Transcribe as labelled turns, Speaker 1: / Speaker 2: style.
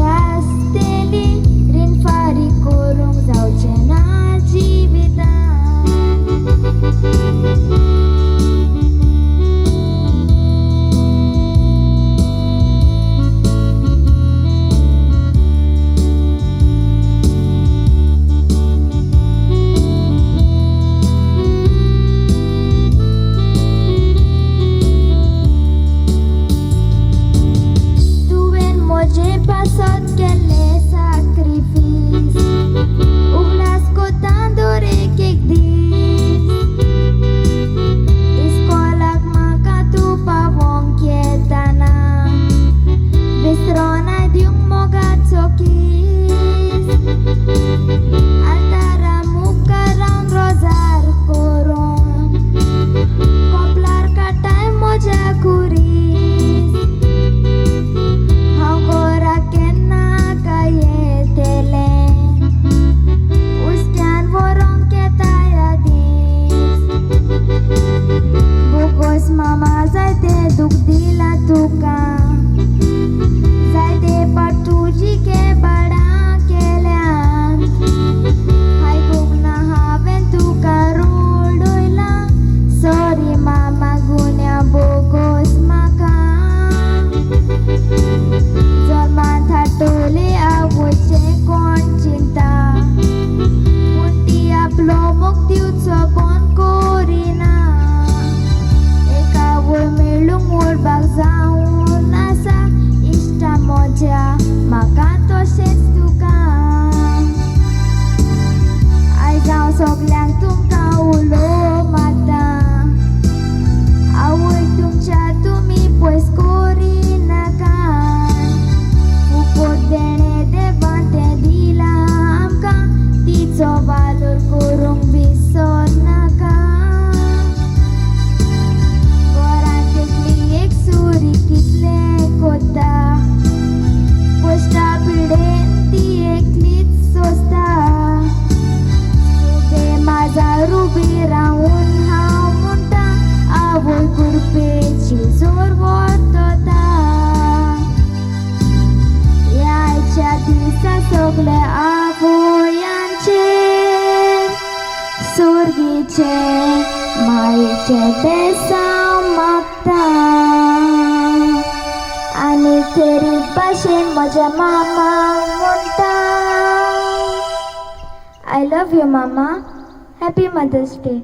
Speaker 1: आसतेली रीण फारीक करूंक जावचें ना जिवितांत. Hoje passou aquele sacrifício, ulas contando que diz. Escola maka tu pawong kita na, bistrona di mogat sokis. Antara muka round rozar korong, koplar katai moja kuri. Mama zaite duk dila tuka, zaite patuji ke bada keल्यान. Hai gugna haven tuka rudoila, sorry mama gunya bogos maka. Jorman thatole awoche kon cinta, munti aplo mukti utso kon korina. Bag जाऊन असा इष्टा मोज्या म्हाका तशेंच तुका. आयज हांव सगल्यांक तुमकां उलो मारता, आवय तुमच्या तुमी पयस करिनाका. फुकट देणें देवान तें दिलां आमकां, तिचो वालोर करूंक विसरनाका. कोश्टा पिडेन ती एकलीच सोंसता. माझ्यार उबी रावून हांव म्हणटा, आवय कुरपेची जोर वर्तता. ह्या आयच्या दिसा सगळे आवयांचे सुर्गीचे मायेचे बेसांव मागता. आनी तेरी भाशेन म्हज्या मामाक म्हणटा, I love you, Mama. Happy Mother's Day.